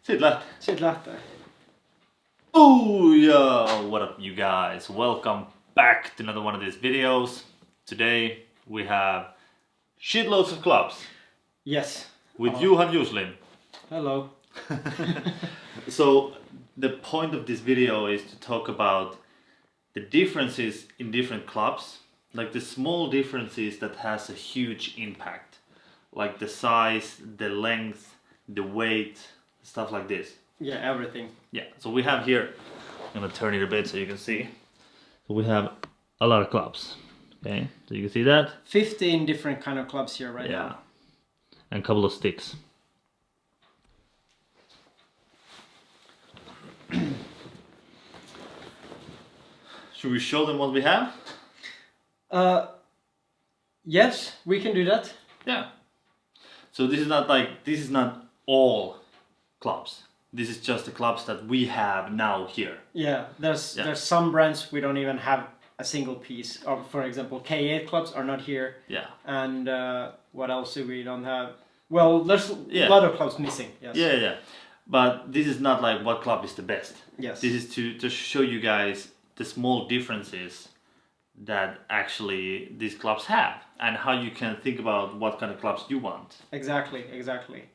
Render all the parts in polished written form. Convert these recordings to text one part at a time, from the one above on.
Siit lähtee. Oh yeah, what up you guys? Welcome back to another one of these videos. Today we have shitloads of clubs Yes. with Johan Juslin. Hello. So the point of this video is to talk about the differences in different clubs, like the small differences that has a huge impact, like the size, the length, the weight, stuff like this. Yeah, everything. Yeah, so we have here, I'm gonna turn it a bit so you can see. So we have a lot of clubs. Okay, so you can see that. 15 different kind of clubs here right Yeah, now. and a couple of sticks. Should we show them what we have? Yes, we can do that. Yeah. So this is not all clubs. This is just the clubs that we have now here. Yeah, there's some brands we don't even have a single piece. Or for example, K8 clubs are not here. Yeah. And what else do we don't have? Well, there's a lot of clubs missing. Yes. Yeah. But this is not like what club is the best. Yes. This is to just show you guys the small differences that actually these clubs have and how you can think about what kind of clubs you want. Exactly.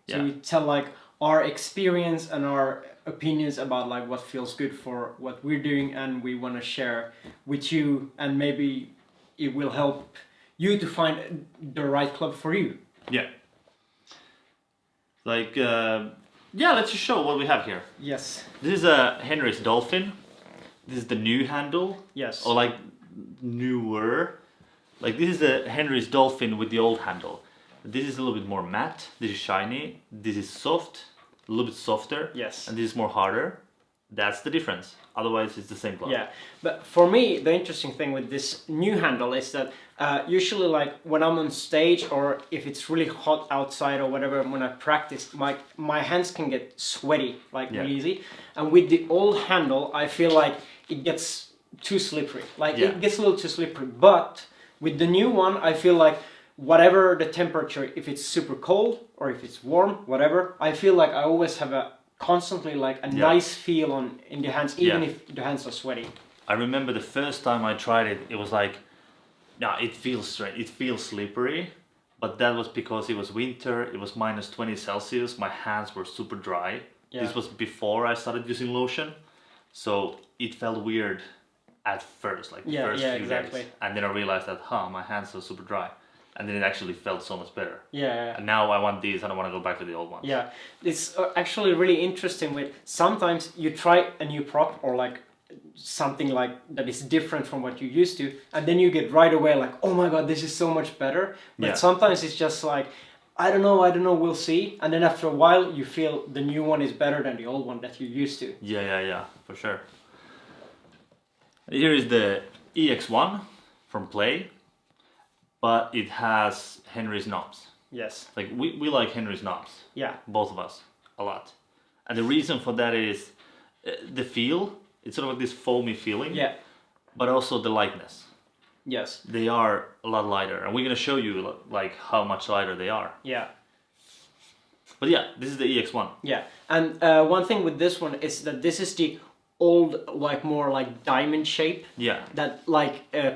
So Yeah. we tell like our experience and our opinions about like what feels good for what we're doing, and we want to share with you, and maybe it will help you to find the right club for you. Yeah. Like, let's just show what we have here. Yes. This is a Henry's Dolphin. This is the new handle. Yes. Or like newer. Like this is a Henry's Dolphin with the old handle. This is a little bit more matte. This is shiny. This is soft, a little bit softer. Yes. And this is more harder. That's the difference. Otherwise, it's the same club. Yeah, but for me, the interesting thing with this new handle is that usually, like when I'm on stage or if it's really hot outside or whatever, when I practice, my hands can get sweaty really easy. And with the old handle, I feel like it gets too slippery. It gets a little too slippery. But with the new one, I feel like whatever the temperature, if it's super cold or if it's warm, whatever, I feel like I always have a constantly nice feel in the hands, even if the hands are sweaty. I remember the first time I tried it, it was like, it feels strange, it feels slippery, but that was because it was winter, it was minus 20 Celsius, my hands were super dry. Yeah. This was before I started using lotion, so it felt weird at first, like the first few days. And then I realized that, my hands are super dry. And then it actually felt so much better. Yeah. And now I want these, I don't want to go back to the old ones. Yeah, it's actually really interesting with sometimes you try a new prop or like something like that is different from what you used to, and then you get right away like, oh my god, this is so much better. But sometimes it's just like, I don't know, we'll see. And then after a while you feel the new one is better than the old one that you used to. Yeah, for sure. Here is the EX1 from Play. But it has Henry's knobs. Yes. Like we like Henry's knobs. Yeah. Both of us a lot. And the reason for that is the feel. It's sort of like this foamy feeling. Yeah. But also the lightness. Yes. They are a lot lighter, and we're gonna show you like how much lighter they are. Yeah. But yeah, this is the EX1. Yeah. And one thing with this one is that this is the old, more diamond shape. Yeah. That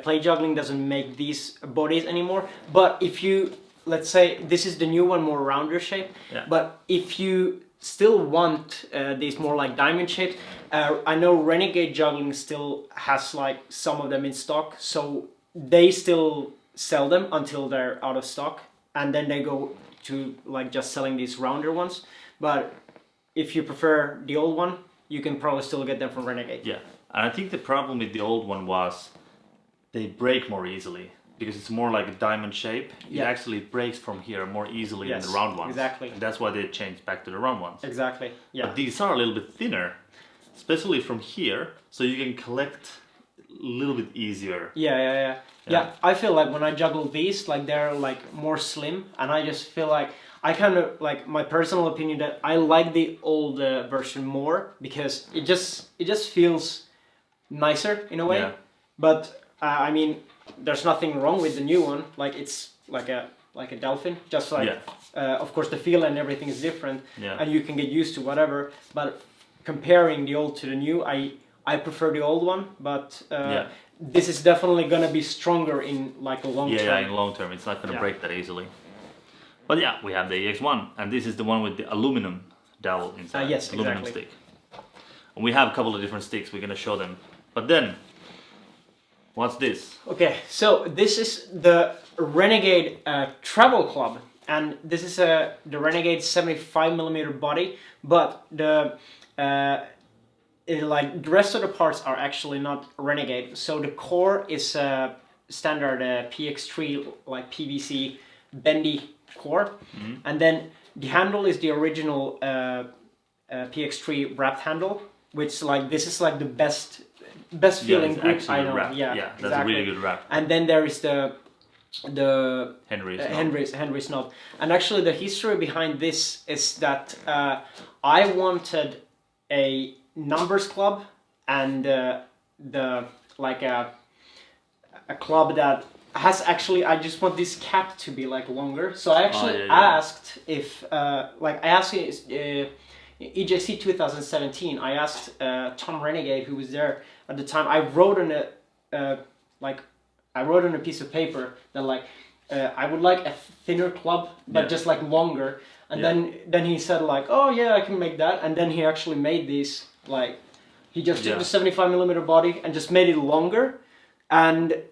play juggling doesn't make these bodies anymore. But if you, let's say this is the new one, more rounder shape. Yeah. But if you still want these more diamond shapes, I know Renegade Juggling still has some of them in stock, so they still sell them until they're out of stock, and then they go to just selling these rounder ones. But if you prefer the old one, you can probably still get them from Renegade. Yeah, and I think the problem with the old one was they break more easily because it's more like a diamond shape. It actually breaks from here more easily than the round ones. Exactly. And that's why they changed back to the round ones. Exactly. Yeah. But these are a little bit thinner, especially from here, so you can collect a little bit easier. Yeah, I feel like when I juggle these, they're more slim, and I just feel like I kind of my personal opinion that I like the old version more because it just feels nicer in a way. Yeah. But I mean, there's nothing wrong with the new one. It's like a dolphin, just like of course the feel and everything is different, and you can get used to whatever. But comparing the old to the new, I prefer the old one, but this is definitely gonna be stronger in like a long term. Yeah, in long term, it's not gonna break that easily. But yeah, we have the EX1, and this is the one with the aluminum dowel inside. Yes, aluminum exactly. stick. And we have a couple of different sticks. We're gonna show them. But then, what's this? Okay, so this is the Renegade Travel Club, and this is the Renegade 75mm body, but the like the rest of the parts are actually not Renegade. So the core is standard PX3 like PVC bendy core, and then the handle is the original PX3 wrapped handle, which like this is like the best feeling grip I know. Wrap. Yeah, that's exactly. a really good wrap. And then there is the Henry's knob. And actually the history behind this is that I wanted a numbers club and the like a club that has actually, I just want this cap to be like longer. So I actually asked if like I asked EJC 2017, I asked Tom Renegade, who was there at the time. I wrote on a piece of paper that like I would like a thinner club, but just like longer. And then he said like, oh yeah, I can make that. And then he actually made these like, he just took the 75mm body and just made it longer. And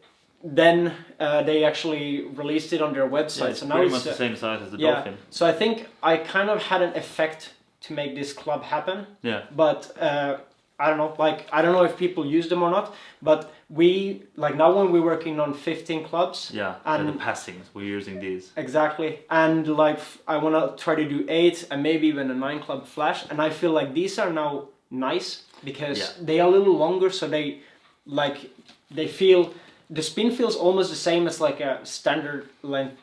then they actually released it on their website. It's so now pretty it's much the same size as the Dolphin. So I think I kind of had an effect to make this club happen. Yeah. But I don't know, like I don't know if people use them or not. But we like now when we're working on 15 clubs. Yeah. And the passings, we're using these. Exactly. And like I want to try to do 8 and maybe even a 9 club flash. And I feel like these are now nice because they are a little longer, so they feel. The spin feels almost the same as like a standard length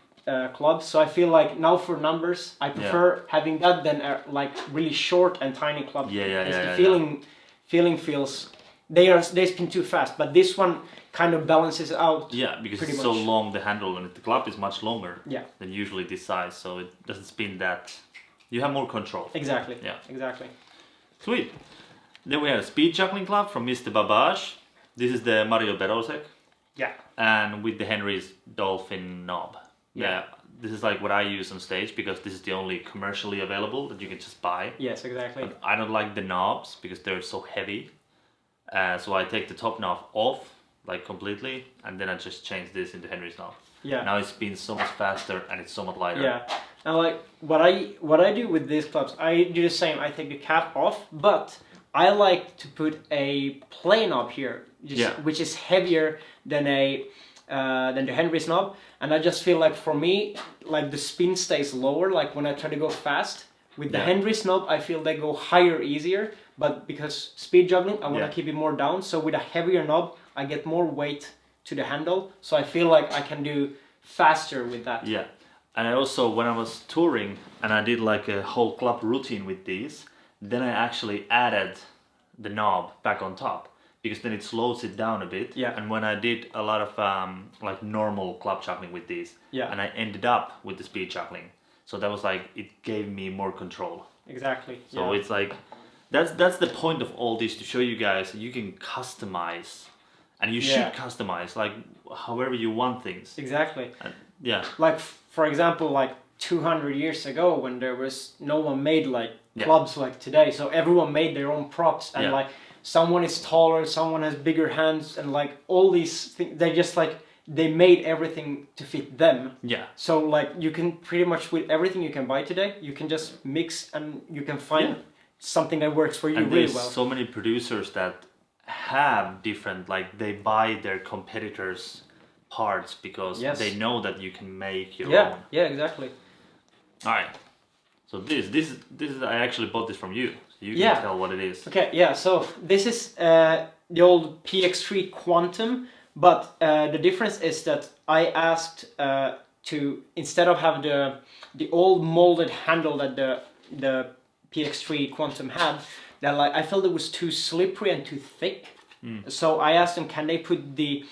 club, so I feel like now for numbers I prefer having that than a like really short and tiny club. The feeling feels they spin too fast, but this one kind of balances out. Yeah, because it's so long the handle, and the club is much longer than usually this size, so it doesn't spin that. You have more control. Exactly. Yeah. Exactly. Sweet. Then we have a speed juggling club from Mr. Babaj. This is the Mario Berosek. Yeah. And with the Henry's Dolphin knob. Yeah. This is like what I use on stage because this is the only commercially available that you can just buy. Yes, exactly. But I don't like the knobs because they're so heavy. So I take the top knob off like completely, and then I just change this into Henry's knob. Yeah. Now it spins so much faster and it's so much lighter. Yeah. And like what I do with these clubs, I do the same. I take the cap off, but I like to put a play knob here, which is heavier than the Henry's knob, and I just feel like for me, like the spin stays lower. Like when I try to go fast with the Henry's knob, I feel they go higher easier. But because speed juggling, I want to keep it more down. So with a heavier knob, I get more weight to the handle. So I feel like I can do faster with that. Yeah, and I also when I was touring and I did like a whole club routine with these, then I actually added the knob back on top. Because then it slows it down a bit. Yeah. And when I did a lot of like normal club juggling with these, and I ended up with the speed juggling, so that was like it gave me more control. Exactly. So it's like that's the point of all this, to show you guys you can customize, and you should customize like however you want things. Exactly. And, like for example, like 200 years ago when there was no one made like clubs like today, so everyone made their own props and like. Someone is taller, someone has bigger hands, and like all these things, they just like, they made everything to fit them. Yeah. So like you can pretty much with everything you can buy today, you can just mix and you can find something that works for you and really there's well. So many producers that have different, like they buy their competitors' parts because they know that you can make your own. Yeah, exactly. All right. So this is I actually bought this from you. You can tell what it is. Okay, so this is the old PX3 Quantum, but the difference is that I asked to, instead of have the old molded handle that the PX3 Quantum had, that like I felt it was too slippery and too thick. So I asked them, can they put the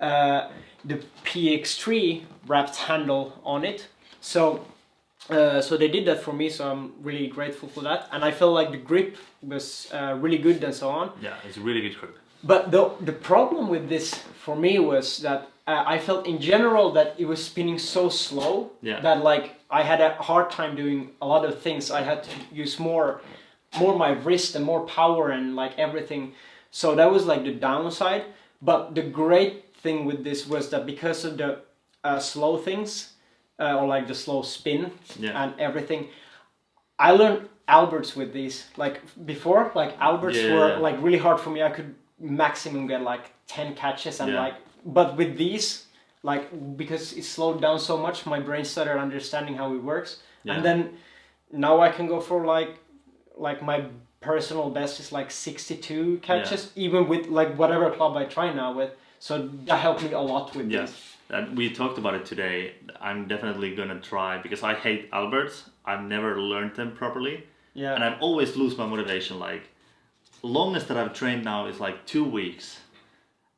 PX3 wrapped handle on it? So so they did that for me, so I'm really grateful for that. And I felt like the grip was really good and so on. Yeah, it's a really good grip. But the problem with this for me was that I felt in general that it was spinning so slow that like I had a hard time doing a lot of things. I had to use more my wrist and more power and like everything. So that was like the downside. But the great thing with this was that because of the slow things or like the slow spin and everything, I learned Alberts with these. Like before, like Alberts were like really hard for me. I could maximum get like 10 catches and like, but with these, like because it slowed down so much, my brain started understanding how it works. And then now I can go for like my personal best is like 62 catches, even with like whatever club I try now with. So that helped me a lot with this. And we talked about it today. I'm definitely gonna try because I hate Alberts. I've never learned them properly. Yeah. And I've always lose my motivation. Like longest that I've trained now is like 2 weeks.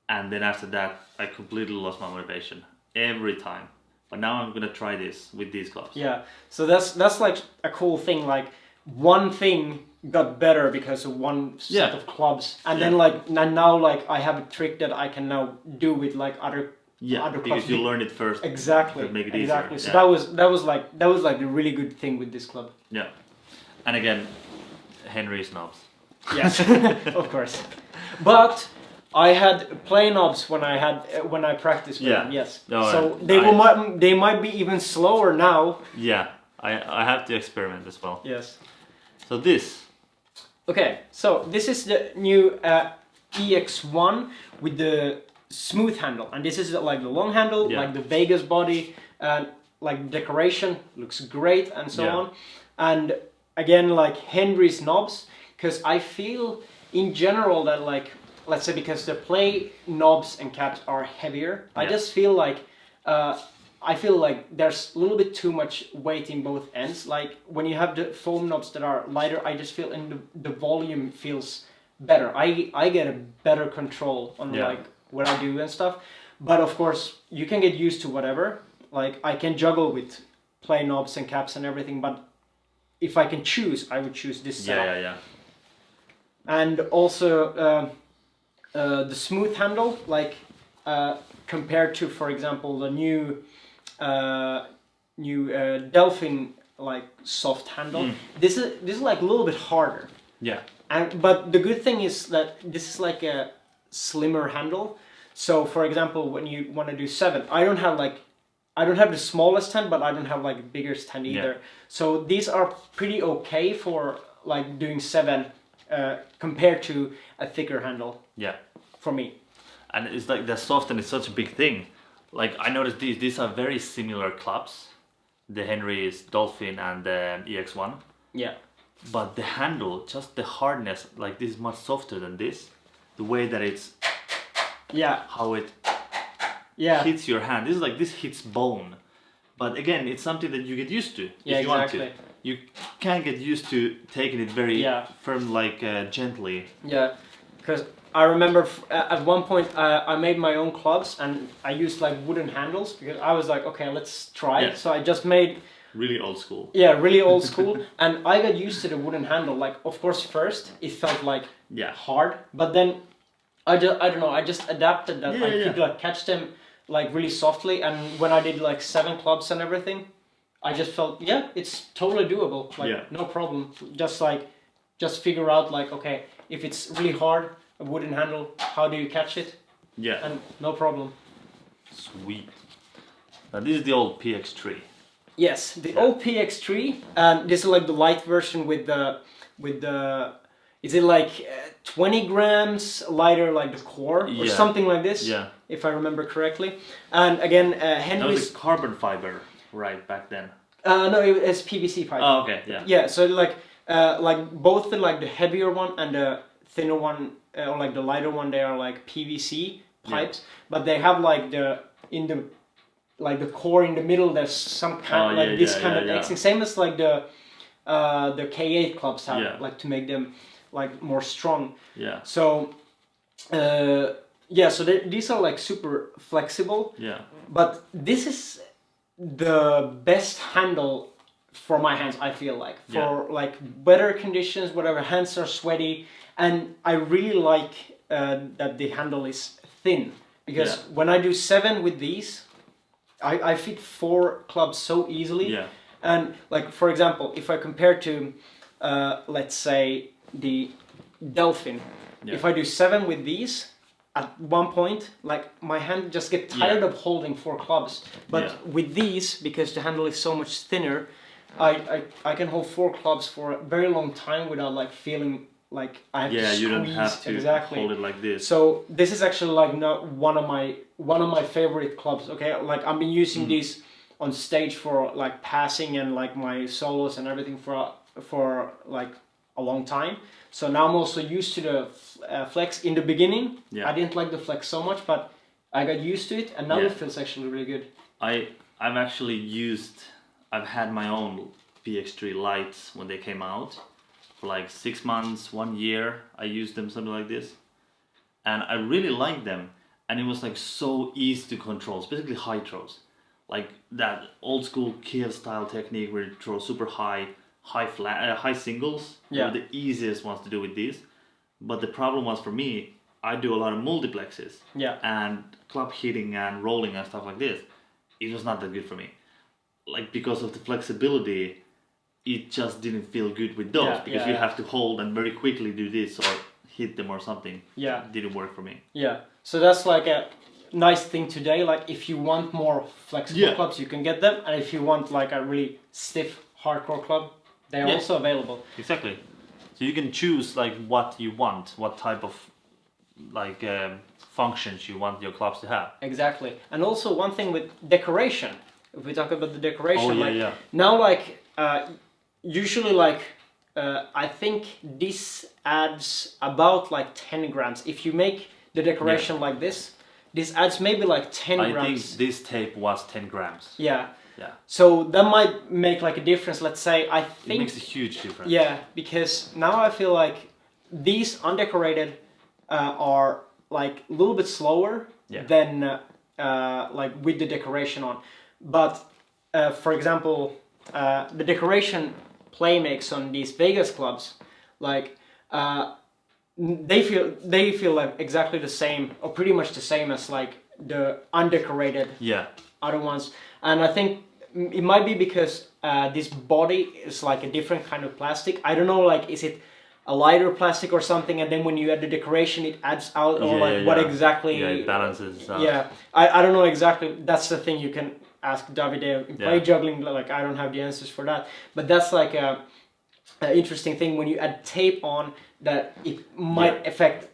And then after that I completely lost my motivation every time. But now I'm gonna try this with these clubs. Yeah. So that's like a cool thing. Like one thing got better because of one set of clubs, and then like now like I have a trick that I can now do with like other clubs. Because you learn it first. Exactly. To make it exactly. easier. So that was like the really good thing with this club. Yeah. And again, Henry's knobs. Yes, of course. But I had plain knobs when I practiced with them. Yes. No, so they might be even slower now. Yeah. I have to experiment as well. Yes. So this. Okay, so this is the new EX1 with the smooth handle, and this is like the long handle, like the Vegas body, and like decoration looks great and so on. And again, like Henry's knobs, because I feel in general that like, let's say because the play knobs and caps are heavier, I just feel like there's a little bit too much weight in both ends. Like when you have the foam knobs that are lighter, I just feel the volume feels better. I get a better control on like what I do and stuff. But of course, you can get used to whatever. Like I can juggle with play knobs and caps and everything. But if I can choose, I would choose this setup. Yeah. And also the smooth handle, like compared to, for example, the new Delphin like soft handle. This is like a little bit harder. Yeah. But the good thing is that this is like a slimmer handle. So for example, when you want to do 7, I don't have the smallest hand, but I don't have like the biggest hand either. So these are pretty okay for like doing 7 compared to a thicker handle. Yeah. For me. And it's like the soft and it's such a big thing. Like I noticed these are very similar clubs. The Henry's Dolphin and the EX1. Yeah. But the handle, just the hardness, like this is much softer than this. The way that it's how it hits your hand. This hits bone. But again, it's something that you get used to if you want to. You can get used to taking it very firm, like gently. Yeah, because I remember at one point I made my own clubs and I used like wooden handles because I was like, okay, let's try it. So I just made really old school. Yeah, really old school, and I got used to the wooden handle. Like, of course, first it felt like hard, but then I don't know. I just adapted that. I could like catch them like really softly, and when I did like 7 clubs and everything, I just felt it's totally doable. Like no problem. Just figure out like, okay, if it's really hard. A wooden handle, how do you catch it? Yeah. And no problem. Sweet. Now this is the old PX3. Yes, the old PX3, and this is like the light version with the is it like 20 grams lighter, like the core or something like this? Yeah. If I remember correctly. And again, Henry's... That was carbon fiber, right, back then? No, it's PVC fiber. Oh, okay, yeah. Yeah, so like both the heavier one and the thinner one, or like the lighter one, they are like PVC pipes, but they have like the core in the middle. There's some kind of X-ing, same as like the K8 clubs have, like to make them like more strong. Yeah. So so these are like super flexible. Yeah. But this is the best handle for my hands, I feel like, for like better conditions, whatever, hands are sweaty, and I really like that the handle is thin, because when I do 7 with these, I fit 4 clubs so easily. And like, for example, if I compare to let's say the Delphin, if I do 7 with these, at one point, like, my hand just get tired of holding 4 clubs. But with these, because the handle is so much thinner, I can hold 4 clubs for a very long time without like feeling like I have to squeeze. You don't have to hold it like this. So this is actually like one of my favorite clubs. Okay, like I've been using these on stage for like passing and like my solos and everything for like a long time. So now I'm also used to the flex. In the beginning, I didn't like the flex so much, but I got used to it, and now it feels actually really good. I've had my own PX3 lights when they came out for like 6 months, 1 year. I used them, something like this, and I really liked them. And it was like so easy to control, especially high throws, like that old school Kiev style technique where you throw super high singles. Were the easiest ones to do with these. But the problem was, for me, I do a lot of multiplexes and club hitting and rolling and stuff like this. It was not that good for me, like, because of the flexibility. It just didn't feel good with those, because you have to hold and very quickly do this or hit them or something. It didn't work for me. So that's like a nice thing today. Like, if you want more flexible clubs, you can get them, and if you want like a really stiff hardcore club, they are also available. Exactly. So you can choose like what you want, what type of like functions you want your clubs to have. Exactly. And also one thing with decoration, if we talk about the decoration, now like usually like I think this adds about like 10 grams. If you make the decoration like this adds maybe like 10 grams. I think this tape was 10 grams. Yeah. So that might make like a difference. Let's say I think it makes a huge difference. Yeah, because now I feel like these undecorated are like a little bit slower than like with the decoration on. But for example, the decoration play makes on these Vegas clubs, like they feel like exactly the same, or pretty much the same as like the undecorated other ones. And I think it might be because this body is like a different kind of plastic. I don't know, like, is it a lighter plastic or something, and then when you add the decoration it adds out, or what exactly? It balances out. I don't know exactly. That's the thing you can ask Davide in play juggling. Like, I don't have the answers for that, but that's like a interesting thing when you add tape on, that it might affect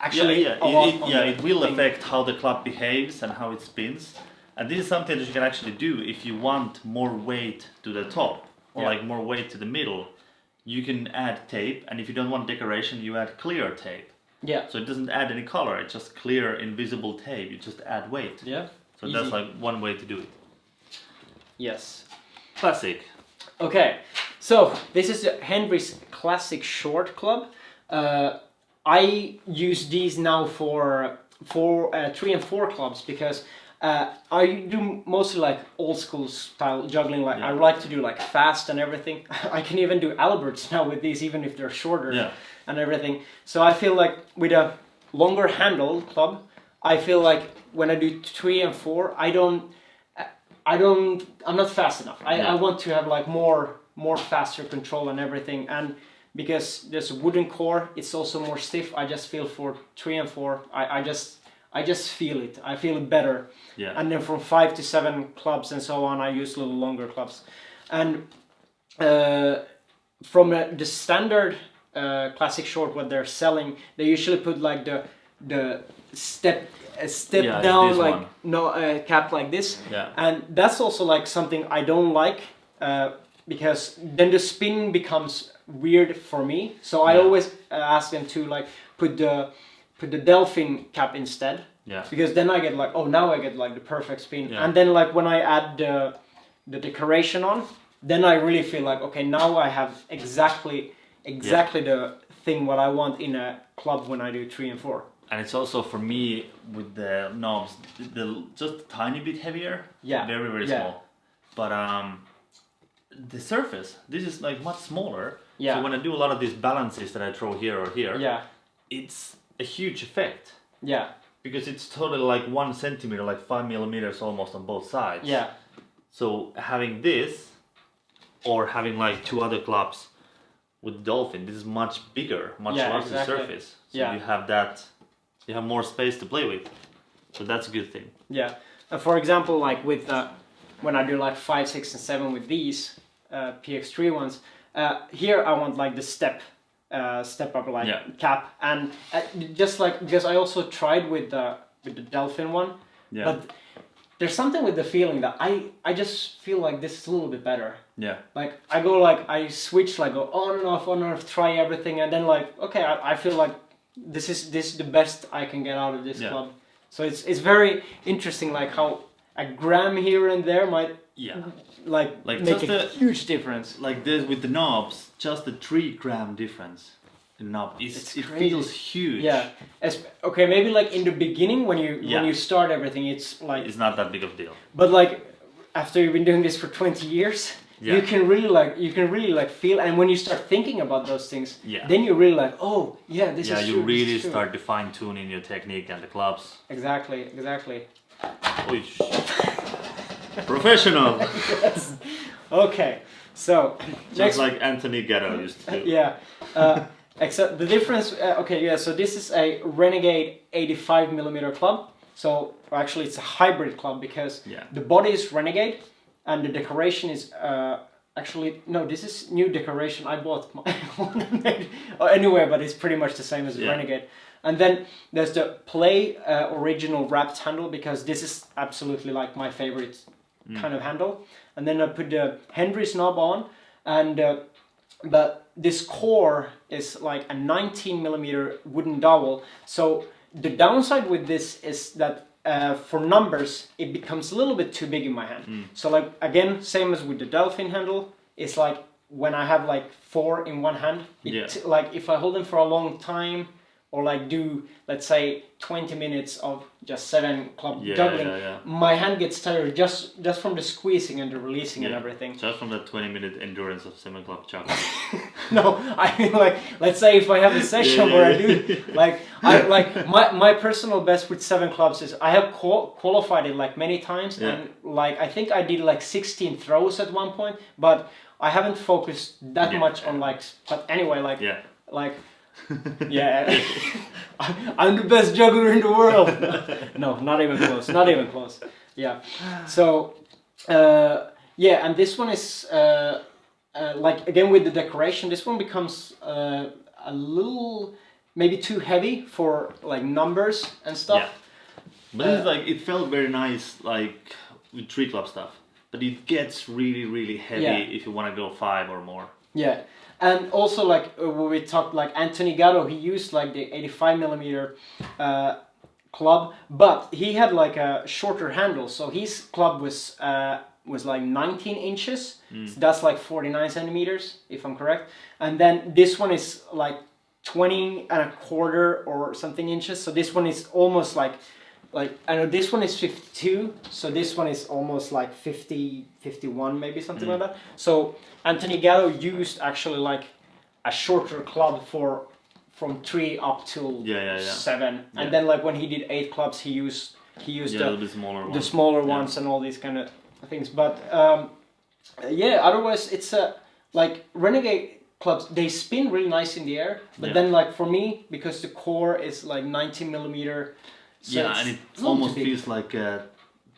actually it will affect how the club behaves and how it spins. And this is something that you can actually do if you want more weight to the top, or like more weight to the middle. You can add tape, and if you don't want decoration, you add clear tape. So it doesn't add any color, it's just clear, invisible tape. You just add weight. So that's like one way to do it. Yes. Classic. Okay, so this is Henry's classic short club. I use these now for 3 and 4 clubs, because I do mostly like old school style juggling. Like I like to do like fast and everything. I can even do Alberts now with these, even if they're shorter and everything. So I feel like with a longer handle club, I feel like when I do 3 and 4, I'm not fast enough. I want to have like more faster control and everything. And because there's a wooden core, it's also more stiff. I just feel for 3 and 4, I just feel it. I feel it better. And then from 5 to 7 clubs and so on, I use little longer clubs. And from the standard classic short, what they're selling, they usually put like the step down, like cap like this. And that's also like something I don't like, because then the spin becomes weird for me. So I always ask them to like put the Delphin cap instead, because then I get like, oh, now I get like the perfect spin. And then like when I add the decoration on, then I really feel like, okay, now I have exactly the thing what I want in a club when I do 3 and 4. And it's also for me with the knobs, just a tiny bit heavier. Yeah. Very, very small. But the surface, this is like much smaller. Yeah. So when I do a lot of these balances that I throw here or here, it's a huge effect. Yeah. Because it's totally like 1 centimeter, like 5 millimeters almost on both sides. Yeah. So having this, or having like 2 other clubs with Dolphin, this is much bigger, much larger surface. So you have that, you have more space to play with. So that's a good thing. Yeah. And for example, like with when I do like 5, 6, and 7 with these PX3 ones, here I want like the step up like cap, and just like because I also tried with the Dolphin one, but there's something with the feeling that I just feel like this is a little bit better. Yeah. Like I go like I switch like go on and off, try everything, and then like okay, I feel like this is the best I can get out of this club. So it's very interesting like how a gram here and there might like make a huge difference. Like this with the knobs, just a 3 gram difference in knob. It feels huge. Yeah. Okay, maybe like in the beginning when you start everything, it's like it's not that big of a deal. But like after you've been doing this for 20 years, you can really like feel, and when you start thinking about those things, then you really like, oh yeah, this is true. Yeah, you really start to fine tuning your technique and the clubs. Exactly. Professional. Yes. Okay, so just like Anthony Gatto used to do. Yeah. Except the difference. So this is a Renegade 85 millimeter club. So actually, it's a hybrid club because the body is Renegade, and the decoration is actually no. This is new decoration. I bought my own anyway, but it's pretty much the same as Renegade. And then there's the Play original wrapped handle, because this is absolutely like my favorite kind of handle. And then I put the Hendry's knob on, and but this core is like a 19 millimeter wooden dowel. So the downside with this is that for numbers it becomes a little bit too big in my hand. So like again, same as with the Dolphin handle, it's like when I have like 4 in one hand, like if I hold them for a long time, or like do, let's say, 20 minutes of just 7 club juggling, my hand gets tired just from the squeezing and the releasing and everything. Just from the 20-minute endurance of 7 club juggling. No, I mean like, let's say if I have a session where I do, like, my personal best with 7 clubs is, I have qualified it like many times, and like, I think I did like 16 throws at one point, but I haven't focused that much on like, but anyway, like, I'm the best juggler in the world. No, not even close. Yeah. So, and this one is like again with the decoration. This one becomes a little maybe too heavy for like numbers and stuff. Yeah. But it's like it felt very nice like with 3 club stuff. But it gets really heavy if you want to go 5 or more. Yeah. And also, like when we talked, like Anthony Gatto, he used like the 85 millimeter club, but he had like a shorter handle, so his club was like 19 inches. So that's like 49 centimeters, if I'm correct. And then this one is like 20 and a quarter or something inches. So this one is almost like I know this one is 52, so this one is almost like 50, 51 maybe, something like that. So Anthony Gatto used actually like a shorter club from 3 up till 7, and then like when he did 8 clubs, he used the smaller ones and all these kind of things. But otherwise it's like Renegade clubs, they spin really nice in the air, but then like for me, because the core is like 19 millimeter. So and it almost feels like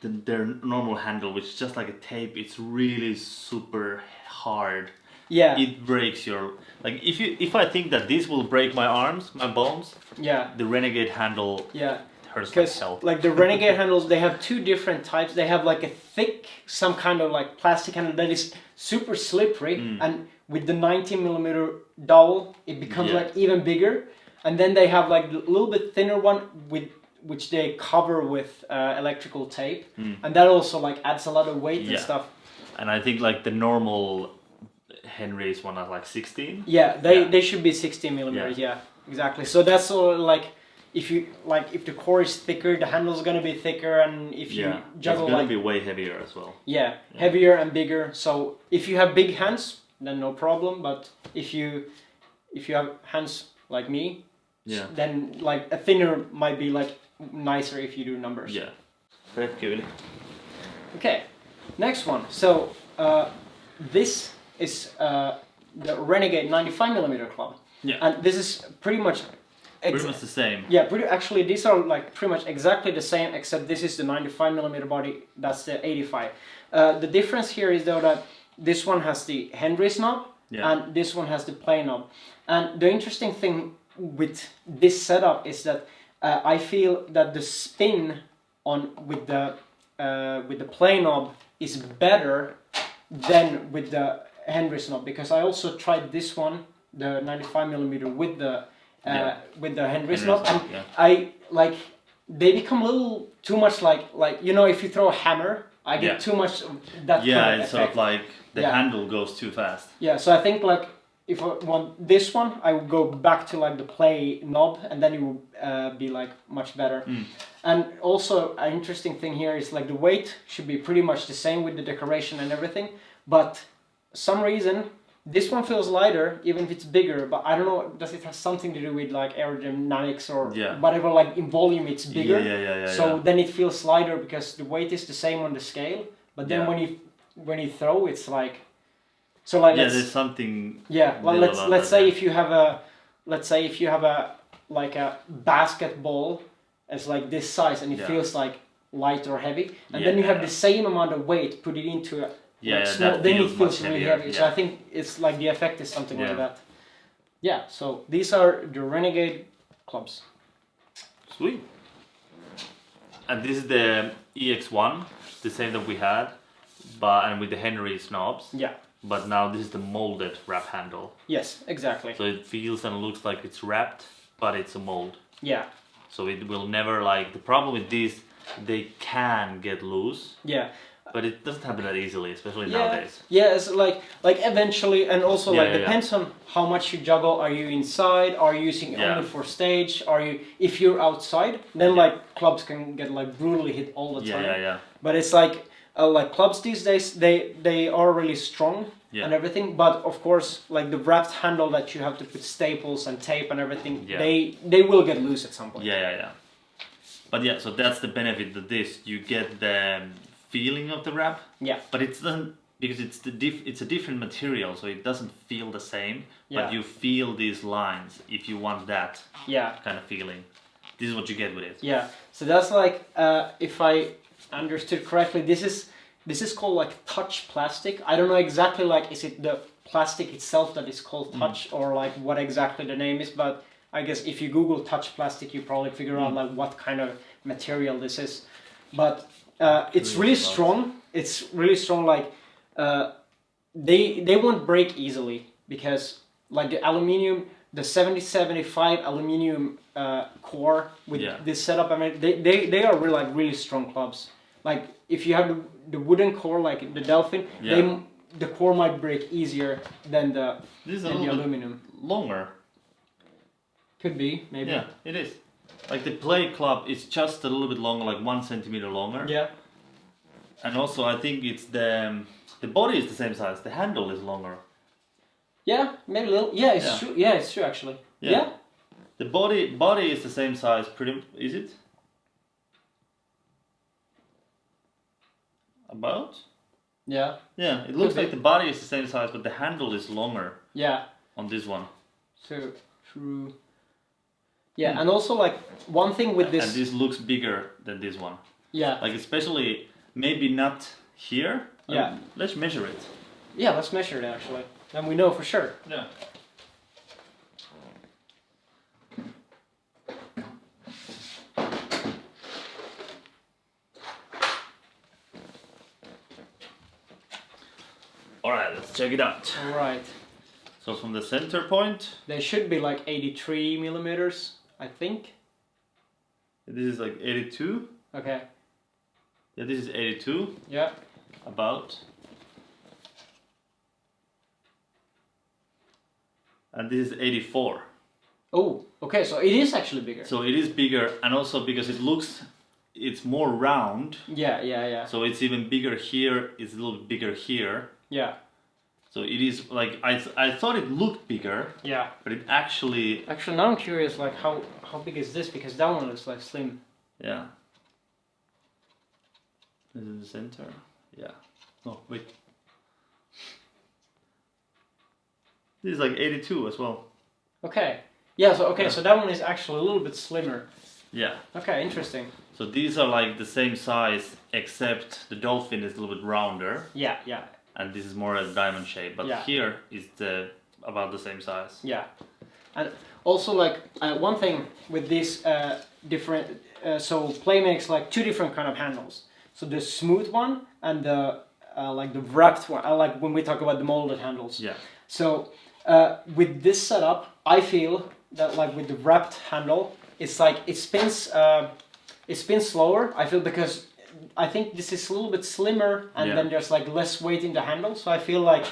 their normal handle, which is just like a tape. It's really super hard. Yeah. It breaks your, like if I think that this will break my arms, my bones. Yeah. The Renegade handle. Yeah. Hurts like hell. Like the Renegade handles, they have 2 different types. They have like a thick, some kind of like plastic handle that is super slippery, and with the 19 millimeter dowel, it becomes like even bigger. And then they have like a little bit thinner one which they cover with electrical tape, and that also like adds a lot of weight and stuff. And I think like the normal Henry's one are like 16. Yeah, they should be 16 millimeters. Yeah, exactly. So that's all like if you like, if the core is thicker, the handle's gonna be thicker, and if you juggle it's gonna like be way heavier as well. yeah, heavier and bigger. So if you have big hands, then no problem. But if you have hands like me, then like a thinner might be like nicer if you do numbers. Yeah. Very cool. Okay, next one. So this is the Renegade 95mm club. Yeah. And this is pretty much the same. Yeah, actually these are like pretty much exactly the same, except this is the 95mm body, that's the 85. The difference here is though that this one has the Henry's knob and this one has the play knob. And the interesting thing with this setup is that I feel that the spin with the play knob is better than with the Henry's knob, because I also tried this one, the 95mm with the Henry's knob, and I like they become a little too much like you know, if you throw a hammer, I get too much of that kind of it's effect. sort of like the handle goes too fast. Yeah, so I think like if I want this one, I would go back to like the play knob, and then it would be like much better. And also an interesting thing here is like the weight should be pretty much the same with the decoration and everything, but some reason this one feels lighter even if it's bigger, but I don't know, does it have something to do with like aerodynamics or whatever, like in volume it's bigger, so then it feels lighter because the weight is the same on the scale, but then when you throw, it's like, so like there's something well, let's say if you have a like a basketball as like this size and it feels like light or heavy, and then you have the same amount of weight, put it into a small, then it feels really heavy. So I think it's like the effect is something like that. Yeah, so these are the Renegade clubs. Sweet. And this is the EX1, the same that we had, and with the Henry's knobs. Yeah. But now this is the molded wrap handle. Yes, exactly. So it feels and looks like it's wrapped, but it's a mold. Yeah. So it will never, like, the problem with these, they can get loose. Yeah. But it doesn't happen that easily, especially nowadays. Yeah, it's like eventually, and also depends on how much you juggle. Are you inside? Are you using it only for stage? If you're outside, then like clubs can get like brutally hit all the time. Yeah. But it's like clubs these days, they are really strong and everything. But of course, like the wrapped handle that you have to put staples and tape and everything, they will get loose at some point. Yeah. But yeah, so that's the benefit of this. You get the feeling of the wrap, but it doesn't, because it's a different material, so it doesn't feel the same, but you feel these lines if you want that kind of feeling. This is what you get with it. Yeah, so that's like, if I understood correctly, this is called like touch plastic. I don't know exactly, like, is it the plastic itself that is called touch, or like what exactly the name is, but I guess if you Google touch plastic, you probably figure out like what kind of material this is. But it's really strong. It's really strong. Like they won't break easily, because like the aluminium, the 7075 aluminium core with this setup, I mean, they are really strong clubs. Like if you have the wooden core, like the Delphin, the core might break easier than the aluminum. Longer. Could be, maybe. Yeah, it is. Like the play club is just a little bit longer, like 1 centimeter longer. Yeah. And also I think it's the body is the same size, the handle is longer. Yeah, maybe a little. Yeah, it's true. Yeah, it's true actually. Yeah. The body is the same size, is it? About? Yeah. Yeah, it looks like the body is the same size, but the handle is longer. Yeah. On this one. So true. Yeah, and also like one thing with this. And this looks bigger than this one. Yeah. Like especially maybe not here. Yeah. Let's measure it. Yeah, let's measure it actually. Then we know for sure. Yeah. Alright, let's check it out. Alright. So from the center point, they should be like 83 millimeters, I think. This is like 82. Okay. Yeah, this is 82. Yeah. About. And this is 84. Oh, Okay, so it is actually bigger. So it is bigger, and also because it's more round. Yeah. So it's even bigger here. It's a little bit bigger here. Yeah. So it is like I thought it looked bigger. Yeah. But it actually. Actually, now I'm curious, like how big is this? Because that one looks like slim. Yeah. Is it the center? Yeah. No, wait. This is like 82 as well. Okay. Yeah. So that one is actually a little bit slimmer. Yeah. Okay. Interesting. So these are like the same size, except the dolphin is a little bit rounder. Yeah. And this is more a diamond shape, but here is about the same size. Yeah. And also, like one thing with these different, so Play makes like two different kind of handles. So the smooth one and the like the wrapped one. I like when we talk about the molded handles. Yeah. So with this setup, I feel that like with the wrapped handle, it's like it spins slower. I feel because I think this is a little bit slimmer, and then there's like less weight in the handle. So I feel like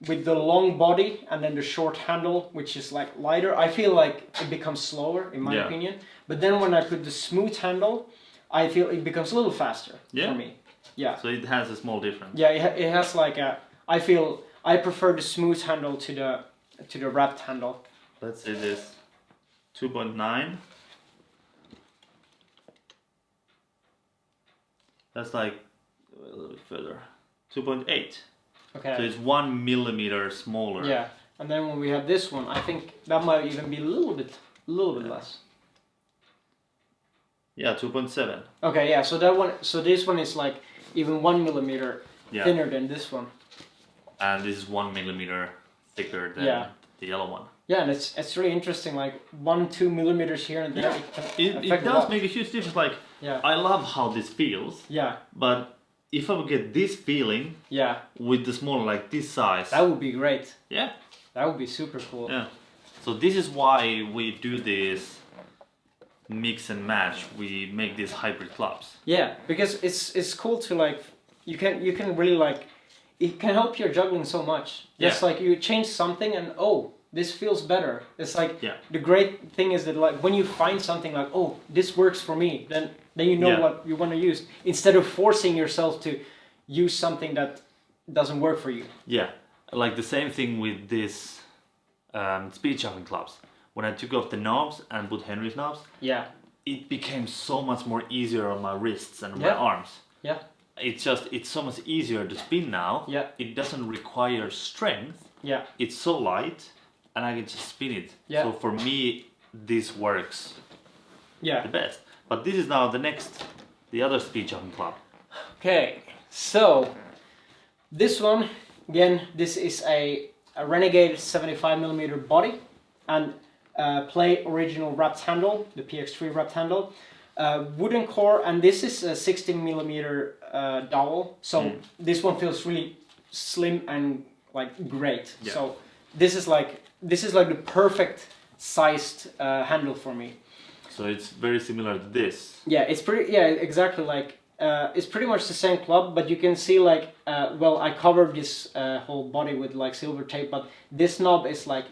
with the long body and then the short handle, which is like lighter, I feel like it becomes slower in my opinion. But then when I put the smooth handle, I feel it becomes a little faster for me. Yeah. So it has a small difference. Yeah, it has like a. I feel I prefer the smooth handle to the wrapped handle. Let's say this 2.9. That's like a little bit further. 2.8. Okay. So it's 1 millimeter smaller. Yeah, and then when we have this one, I think that might even be a little bit less. Yeah, 2.7. Okay, yeah. So this one is like even 1 millimeter thinner than this one. And this is 1 millimeter thicker than the yellow one. Yeah, and it's really interesting. Like 1-2 millimeters here and there. Yeah. It does make a huge difference. Like I love how this feels. Yeah. But if I would get this feeling. Yeah. With the smaller, like this size. That would be great. Yeah. That would be super cool. Yeah. So this is why we do this mix and match. We make these hybrid clubs. Yeah, because it's cool to like you can really like it can help your juggling so much. Just like you change something and this feels better. It's like the great thing is that like when you find something like this works for me, then you know what you want to use instead of forcing yourself to use something that doesn't work for you. Yeah, like the same thing with this speed juggling clubs. When I took off the knobs and put Henry's knobs, it became so much more easier on my wrists and my arms. Yeah. It's so much easier to spin now. Yeah. It doesn't require strength. Yeah. It's so light and I can just spin it. Yeah. So for me this works the best. But this is now the other speed juggling club. Okay. So this one again, this is a Renegade 75mm body and Play original wrapped handle, the PX3 wrapped handle. Wooden core, and this is a 16mm dowel, so this one feels really slim and like great. Yeah. So this is like the perfect sized handle for me. So it's very similar to this. Yeah, it's exactly like it's pretty much the same club, but you can see like I covered this whole body with like silver tape, but this knob is like.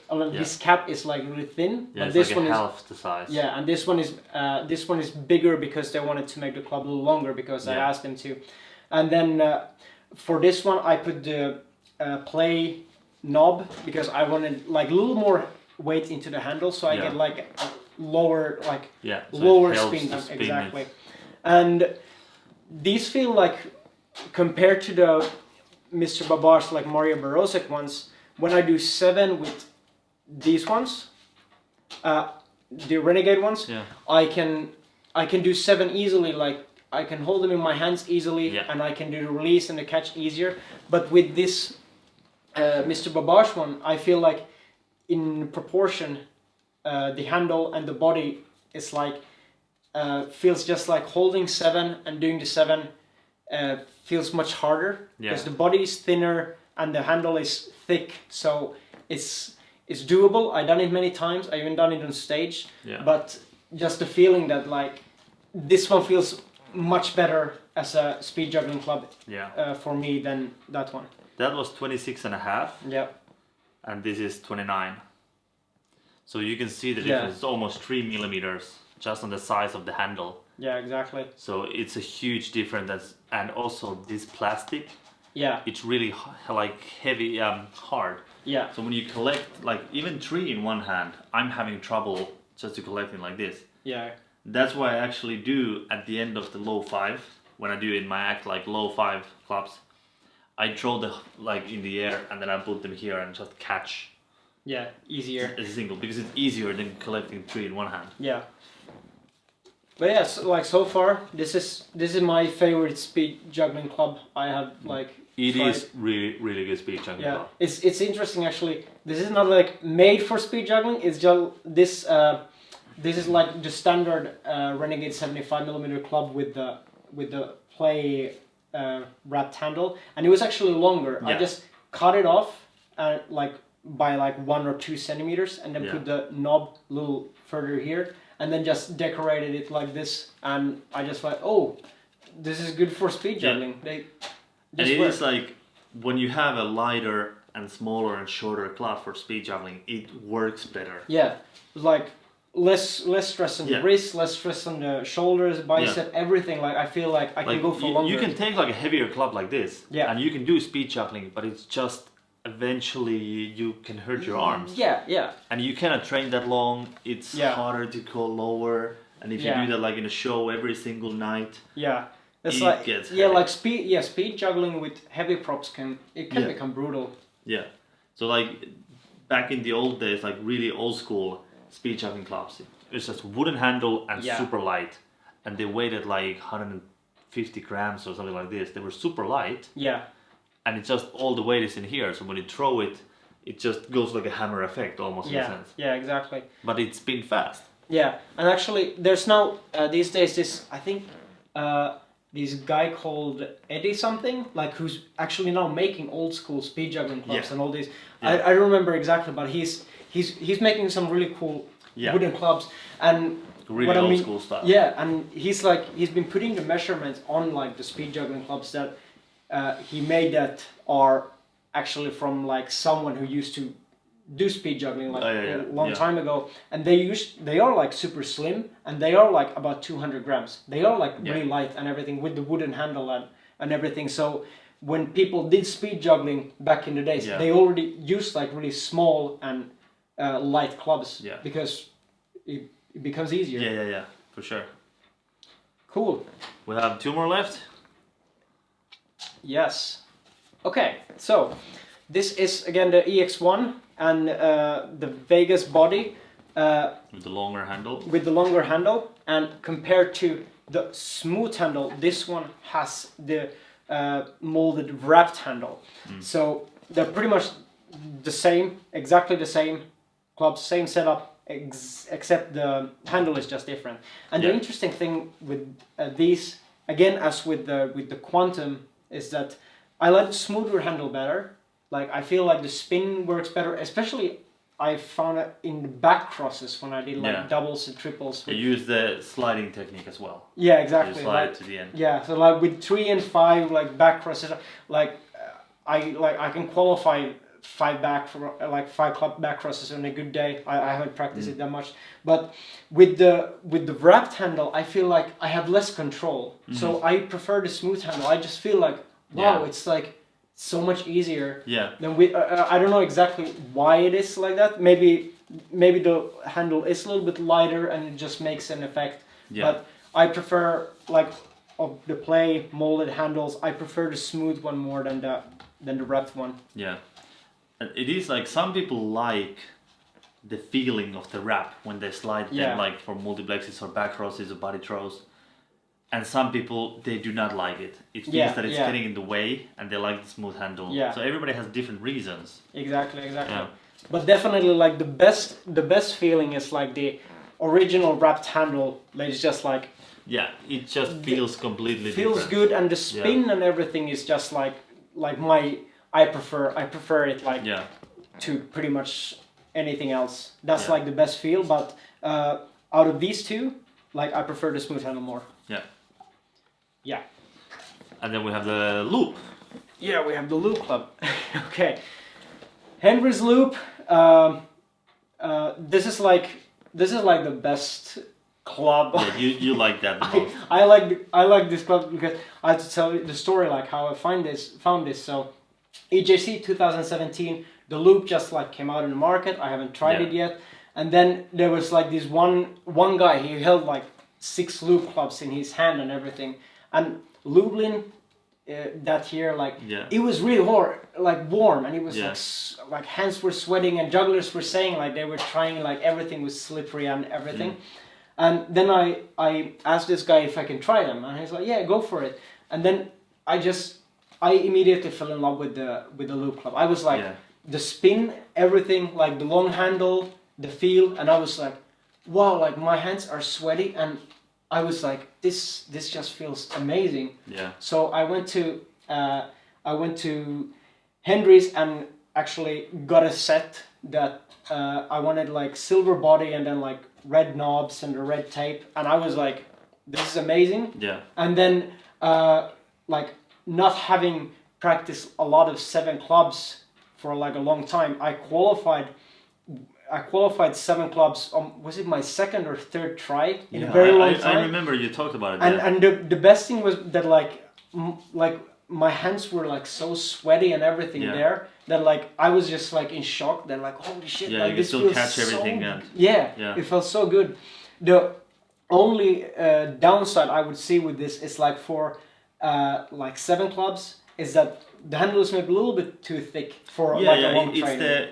This cap is like really thin, but this like one half the size. Yeah, and this one is bigger because they wanted to make the club a little longer because I asked them to. And then for this one I put the Play knob because I wanted like a little more weight into the handle, so I get like a lower lower spin. Exactly. And these feel like compared to the Mr. Babar's like Mario Barosek ones, when I do 7 with these ones, the Renegade ones, I can do 7 easily. Like I can hold them in my hands easily, and I can do the release and the catch easier. But with this Mr. Babar's one, I feel like in proportion, the handle and the body is like feels just like holding 7 and doing the 7 feels much harder because the body is thinner and the handle is thick, so it's doable. I've done it many times. I even done it on stage. Yeah. But just the feeling that like this one feels much better as a speed juggling club for me than that one. That was 26.5. Yeah. And this is 29. So you can see the Yeah. difference. It's almost 3 millimeters just on the size of the handle. Yeah, exactly. So it's a huge difference. And also this plastic, Yeah, it's really like heavy, hard. yeah, So when you collect like even 3 in one hand, I'm having trouble just to collect it like this. yeah, That's why I actually do at the end of the low 5, when I do in my act like low 5 clubs, I throw the like in the air and then I put them here and just catch yeah. Easier. a single, because it's easier than collecting 3 in one hand. Yeah. But yeah, so far this is my favorite speed juggling club I have like. It tried. is really good speed juggling Yeah, club. it's interesting actually. This is not like made for speed juggling. It's just this. This is like the standard Renegade 75mm club with the play wrapped handle, and it was actually longer. Yeah. I just cut it off like by like 1 or 2 centimeters, and then Yeah. put the knob a little further here, and then just decorated it like this. And I just like, oh, this is good for speed Yeah. juggling. They And just it work. is like when you have a lighter and smaller and shorter club for speed juggling, it works better. Yeah, like less stress on Yeah. the wrist, less stress on the shoulders, bicep, everything. Like I feel like I can go for longer. You can take like a heavier club like this, Yeah. and you can do speed juggling, but it's just eventually you can hurt your arms, Yeah, yeah, and you cannot train that long. It's Yeah. harder to go lower, and if Yeah. you do that like in a show every single night, yeah. It's It like gets yeah, heavy. like speed juggling with heavy props can Yeah. become brutal. yeah. So like back in the old days, like really old school speed juggling clubs, it's just wooden handle and Yeah. super light, and they weighed like 150 grams or something like this. They were super light. Yeah, And it's just all the weight is in here, so when you throw it, it just goes like a hammer effect almost in a yeah, sense. yeah, exactly. But it's been fast. Yeah, and actually, there's now these days this I think this guy called Eddie something, like who's actually now making old school speed juggling clubs Yeah. and all these. Yeah. I don't remember exactly, but he's making some really cool Yeah. wooden clubs and Really what I old mean- school stuff. Yeah, and he's been putting the measurements on like the speed juggling clubs that he made that are actually from like someone who used to do speed juggling like Oh, yeah, yeah, a long yeah. time ago, and they are like super slim, and they are like about 200 grams. They are like Yeah. really light and everything with the wooden handle and everything. So when people did speed juggling back in the days, Yeah. they already used like really small and light clubs Yeah. because it becomes easier. Yeah, for sure. Cool. We have 2 more left. Yes. Okay, so this is again the EX1 and the Vegas body With the longer handle. with the longer handle, and compared to the smooth handle, this one has the molded wrapped handle. So they're pretty much the same, exactly the same clubs, same setup, except the handle is just different. And the Yeah. interesting thing with these, again as with the Quantum, is that I like the smoother handle better. Like I feel like the spin works better, especially I found it in the back crosses when I did like Yeah. doubles and triples. They use the sliding technique as well. Yeah, You exactly. slide Like, it to the end. yeah, so like with 3 and 5 like back crosses, like I can qualify 5 back for like 5 club back crosses on a good day. I haven't practiced it that much, but with the wrapped handle, I feel like I have less control. So I prefer the smooth handle. I just feel like wow, Yeah. it's like so much easier. Yeah. Then I don't know exactly why it is like that. Maybe the handle is a little bit lighter and it just makes an effect. Yeah. But I prefer like of the play molded handles. I prefer the smooth one more than the wrapped one. Yeah. And it is like some people like the feeling of the wrap when they slide Yeah. them, like for multiplexes or back crosses or body throws. And some people, they do not like it. It feels Yeah, that it's yeah. getting in the way, and they like the smooth handle. Yeah. So everybody has different reasons. Exactly. Yeah. But definitely like the best feeling is like the original wrapped handle. Like it's just like Yeah, it just feels completely feels different. good, and the spin and everything is just like I prefer it like Yeah. to pretty much anything else. That's Yeah. like the best feel. But out of these two, like I prefer the smooth handle more. Yeah. Yeah. And then we have the loop. Yeah, we have the loop club. Okay. Henry's loop. this is like the best club. Yeah, you like that the most. I like this club because I have to tell you the story like how I found this. So EJC 2017, the loop just like came out in the market. I haven't tried it yet, and then there was like this one guy. He held like 6 loop clubs in his hand and everything. And Lublin that year, like it was really warm, and it was like hands were sweating, and jugglers were saying like they were trying, like everything was slippery and everything. And then I asked this guy if I can try them, and he's like, yeah, go for it. And then I immediately fell in love with the loop club. I was like, the spin, everything, like the long handle, the feel, and I was like, wow, like my hands are sweaty, and I was like, this just feels amazing. Yeah. So I went to Henry's and actually got a set that I wanted, like silver body and then like red knobs and the red tape, and I was like, this is amazing. Yeah. And then like not having practiced a lot of 7 clubs for like a long time, I qualified 7 clubs. Was it my 2nd or 3rd try in a very long time? I remember you talked about it. And the best thing was that like my hands were like so sweaty and everything there that like I was just like in shock. That like, holy shit! Yeah, like, you this can still catch everything. It felt so good. The only downside I would see with this is like for like 7 clubs is that the handle is maybe a little bit too thick for a long training.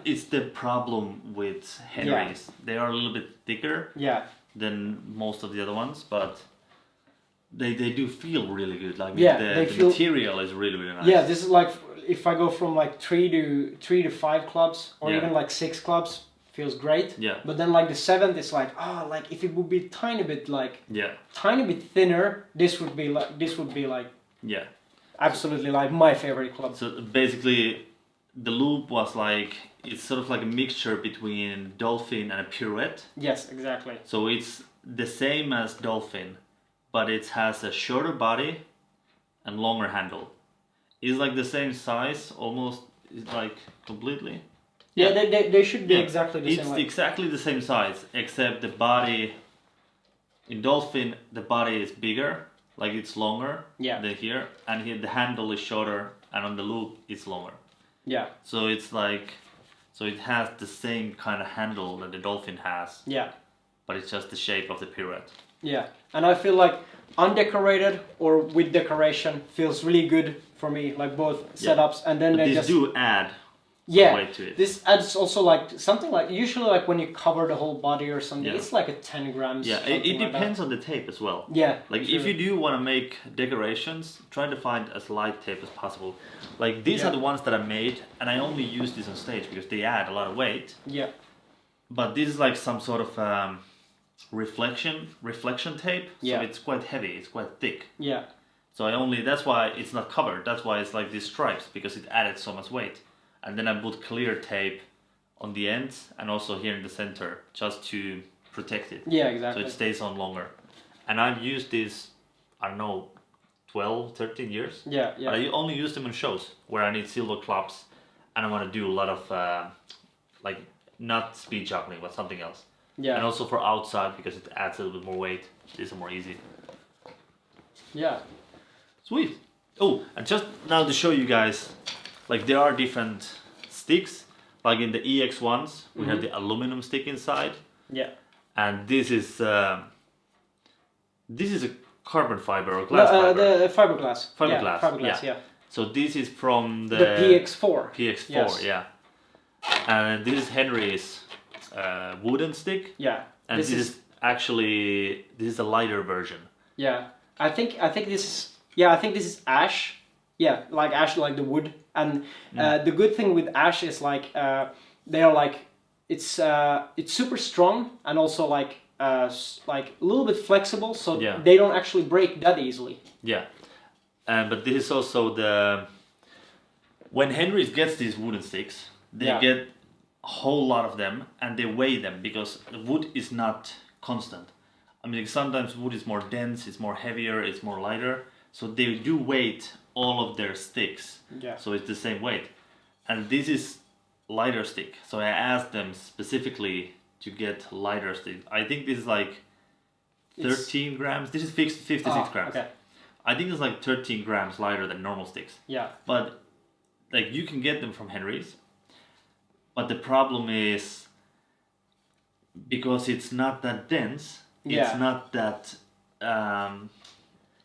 It's the problem with Henrys. They are a little bit thicker than most of the other ones, but they do feel really good. Like the material is really, really nice. Yeah, this is like if I go from like 3 to 5 clubs or even like 6 clubs, feels great. Yeah. But then like the 7th is like, like if it would be tiny bit thinner, this would be like absolutely like my favorite club. So basically, the loop was like, it's sort of like a mixture between dolphin and a pirouette. Yes, exactly. So it's the same as dolphin, but it has a shorter body and longer handle. It's like the same size, almost, like completely. Yeah, they should be exactly the same. It's exactly the same size, except the body, in dolphin, the body is bigger. Like it's longer than here, and here the handle is shorter, and on the loop it's longer. Yeah. So it's like, so it has the same kind of handle that the dolphin has. Yeah. But it's just the shape of the pirouette. Yeah, and I feel like undecorated or with decoration feels really good for me, like both setups, and then but they just do add. Weight to it. This adds also like something like usually like when you cover the whole body or something, it's like a 10 grams. Yeah, it depends on the tape as well. Yeah, like if you do want to make decorations, try to find as light tape as possible. Like these are the ones that I made, and I only use this on stage because they add a lot of weight. Yeah. But this is like some sort of reflection tape. So it's quite heavy. It's quite thick. Yeah. So that's why it's not covered. That's why it's like these stripes, because it added so much weight. And then I put clear tape on the ends and also here in the center, just to protect it. Yeah, exactly. So it stays on longer. And I've used this, I don't know, 12, 13 years. Yeah, yeah. But I only use them in shows where I need silver clubs and I want to do a lot of, like, not speed juggling, but something else. Yeah. And also for outside, because it adds a little bit more weight. These are more easy. Yeah. Sweet. Oh, and just now to show you guys, like there are different sticks, like in the EX1s, we have the aluminum stick inside. Yeah. And this is a carbon fiber or glass fiber. The fiberglass. Fiberglass, yeah. So this is from the PX4. PX4, yes. Yeah. And this is Henry's wooden stick. Yeah. And this is actually a lighter version. Yeah. I think this is ash. Yeah, like ash, like the wood. And the good thing with ash is like they are like it's super strong and also like a little bit flexible, so they don't actually break that easily. Yeah, but this is also when Henry's gets these wooden sticks, they get a whole lot of them and they weigh them because the wood is not constant. I mean, sometimes wood is more dense, it's more heavier, it's more lighter, so they do weight all of their sticks, so it's the same weight. And this is lighter stick. So I asked them specifically to get lighter stick. I think this is like 13 grams. This is 56 grams. Okay. I think it's like 13 grams lighter than normal sticks. Yeah. But like you can get them from Henry's. But the problem is because it's not that dense. Yeah. It's not that. Yeah,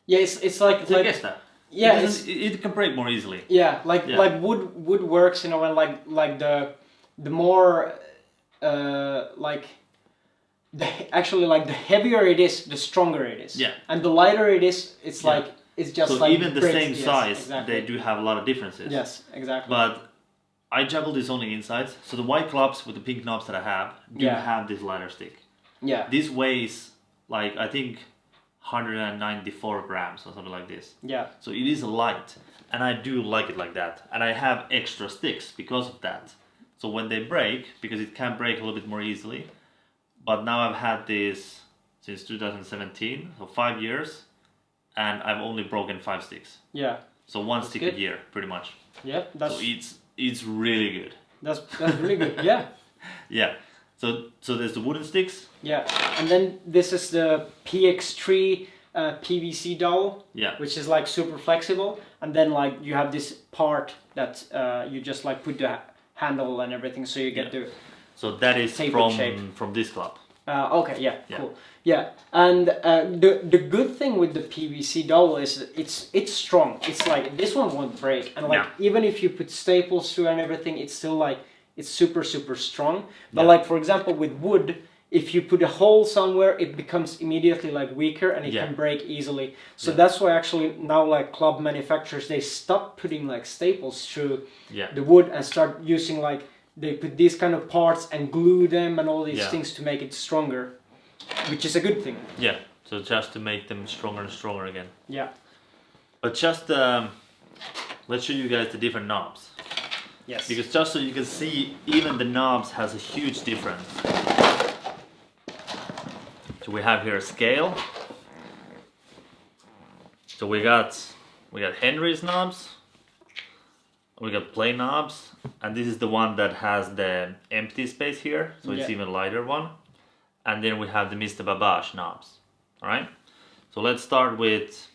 it's like. I guess that. Yeah, it can break more easily. Yeah, like wood works in a way like the more like actually like the heavier it is, the stronger it is. Yeah. And the lighter it is, it's like it's just so like even the bricks. same Yes, size, exactly. they do have a lot of differences. Yes, exactly. But I juggle this only insides. So the white clubs with the pink knobs that I have do have this lighter stick. Yeah. This weighs like I think 194 grams or something like this. Yeah. So it is light, and I do like it like that. And I have extra sticks because of that. So when they break, because it can break a little bit more easily, but now I've had this since 2017, so 5 years, and I've only broken 5 sticks. Yeah. So one stick good. a year, pretty much. Yep. That's So it's really good. that's really good. Yeah. Yeah. So there's the wooden sticks. Yeah. And then this is the PX3 PVC dowel. Yeah. Which is like super flexible, and then like you have this part that you just like put the handle and everything, so you get the. So that is Tapered shape. from this club. Okay, yeah, cool. Yeah, and the good thing with the PVC dowel is it's strong. It's like this one won't break, and like even if you put staples through and everything, it's still like it's super strong. But like for example with wood, if you put a hole somewhere, it becomes immediately like weaker and it can break easily. So that's why actually now like club manufacturers, they stop putting like staples through the wood and start using like they put these kind of parts and glue them and all these things to make it stronger, which is a good thing. Yeah. So just to make them stronger and stronger again. Yeah. But just let's show you guys the different knobs. Yes. Because just so you can see, even the knobs has a huge difference. So we have here a scale. So we got Henry's knobs, we got plain knobs, and this is the one that has the empty space here, so it's even lighter one. And then we have the Mr. Babash knobs. All right. So let's start with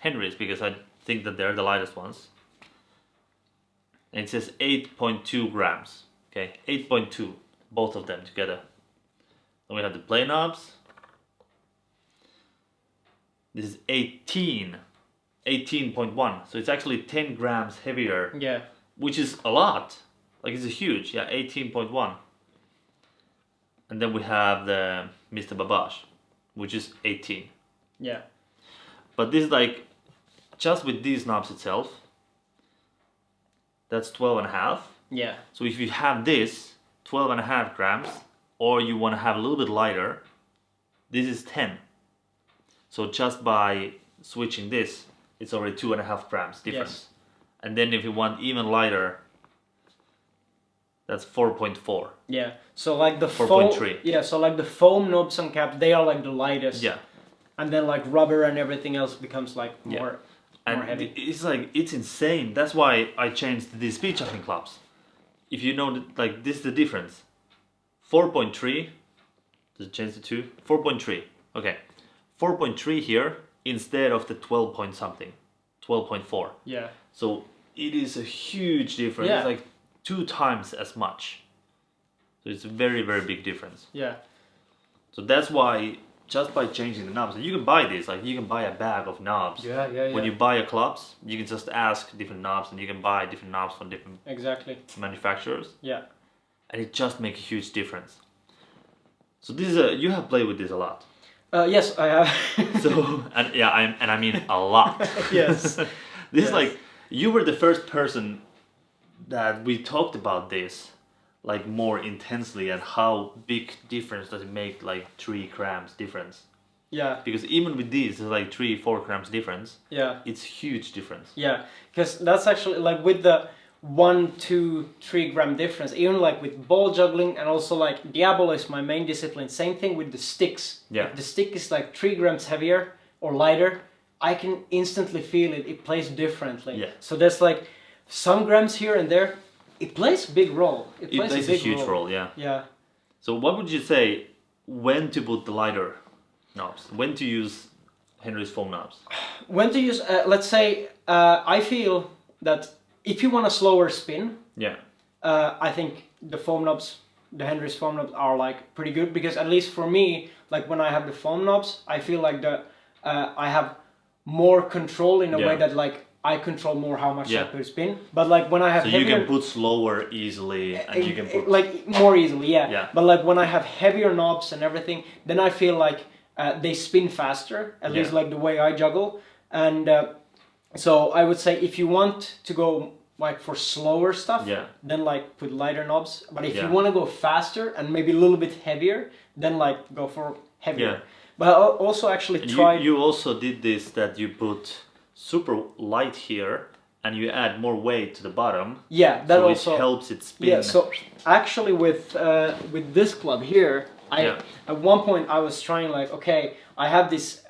Henry's because I think that they're the lightest ones. And it says 8.2 grams. Okay, 8.2, both of them together. Then we have the plain knobs. This is 18.1. So it's actually 10 grams heavier. Yeah. Which is a lot. Like it's a huge, 18.1. And then we have the Mr. Babash, which is 18. Yeah. But this is like, just with these knobs itself, that's 12.5. Yeah. So if you have this, 12.5 grams, or you want to have a little bit lighter, this is 10. So just by switching this, it's already 2.5 grams difference. Yes. And then if you want even lighter, that's 4.4. Yeah. So like the 4.3. Yeah. So like the foam knobs and caps, they are like the lightest. Yeah. And then like rubber and everything else becomes like more heavy. It's like, it's insane. That's why I changed these speed juggling clubs. If you know, like, this is the difference. 4.3, does it change to 2? 4.3, okay. 4.3 here instead of the 12 point something, 12.4. Yeah. So it is a huge difference. Yeah. It's like 2 times as much. So it's a very, very big difference. Yeah. So that's why, just by changing the knobs, and you can buy this, like you can buy a bag of knobs. Yeah. When you buy a clubs, you can just ask different knobs and you can buy different knobs from different manufacturers. Yeah. And it just makes a huge difference. So this is you have played with this a lot. Yes, I have. So I mean a lot. Yes. This is like, you were the first person that we talked about this like more intensely, and how big difference does it make, like 3 grams difference. Yeah. Because even with these, it's like 3-4 grams difference. Yeah. It's huge difference. Yeah, because that's actually like with the 1-3 gram difference, even like with ball juggling, and also like Diabolo is my main discipline. Same thing with the sticks. Yeah. If the stick is like 3 grams heavier or lighter, I can instantly feel it. It plays differently. Yeah. So there's like some grams here and there, It plays a big role. It plays a big huge role, yeah. Yeah. So what would you say when to put the lighter knobs? When to use Henry's foam knobs? When to use, let's say, I feel that if you want a slower spin, Yeah. I think the foam knobs, the Henry's foam knobs are like pretty good, because at least for me, like when I have the foam knobs, I feel like I have more control in a way that like I control more how much I put spin. But like when I have you can put slower easily, and you can put like more easily, Yeah. But like when I have heavier knobs and everything, then I feel like they spin faster, at least like the way I juggle. And so I would say if you want to go like for slower stuff, then like put lighter knobs. But if you want to go faster and maybe a little bit heavier, then like go for heavier. But I also actually tried. You also did this, that you put super light here and you add more weight to the bottom. Yeah, that so also it helps it spin. Yeah, so actually with this club here, at one point I was trying like, okay, I have this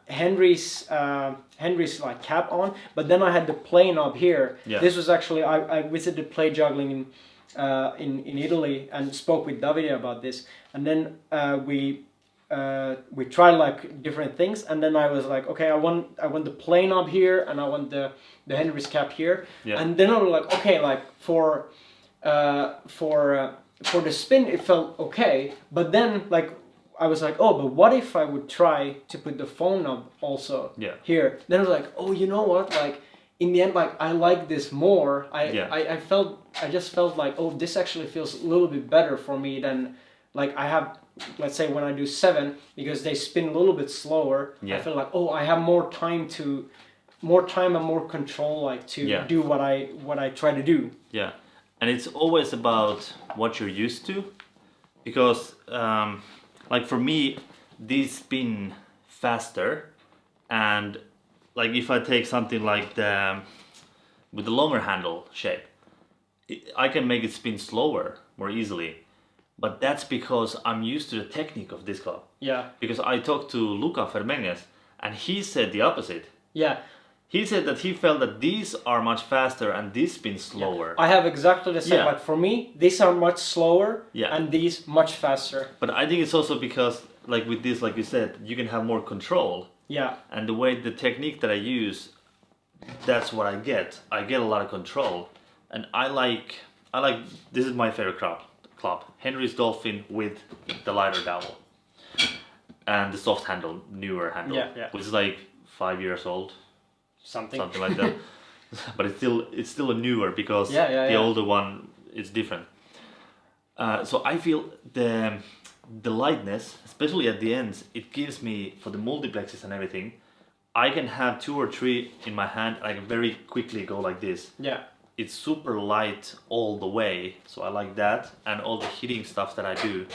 Henry's like cap on, but then I had the play knob here. Yeah. This was actually I visited play juggling in Italy and spoke with Davide about this, and then we tried like different things, and then I was like, okay, I want the play knob here, and I want the Henry's cap here, and then I was like, okay, like for the spin it felt okay, but then like I was like, oh, but what if I would try to put the foam knob also here? Then I was like, oh, you know what, like in the end, like I like this more. I just felt like, oh, this actually feels a little bit better for me than like I have. Let's say when I do 7, because they spin a little bit slower, I feel like, oh, I have more time and more control, like to do what I try to do. Yeah, and it's always about what you're used to, because like for me, these spin faster, and like if I take something like with the longer handle shape, I can make it spin slower more easily. But that's because I'm used to the technique of this club. Yeah. Because I talked to Luca Fermenges, and he said the opposite. Yeah. He said that he felt that these are much faster and these spin slower. I have exactly the same. Like for me, these are much slower and these much faster. But I think it's also because, like with this, like you said, you can have more control. Yeah. And the way the technique that I use, that's what I get. I get a lot of control, and I like. This is my favorite club. Henry's Dolphin with the lighter dowel and the soft handle, newer handle, which is like 5 years old, something like that. But it's still a newer, because the older one is different. So I feel the lightness, especially at the ends, it gives me, for the multiplexes and everything, I can have 2 or 3 in my hand. I can very quickly go like this. Yeah. It's super light all the way, so I like that. And all the hitting stuff that I do,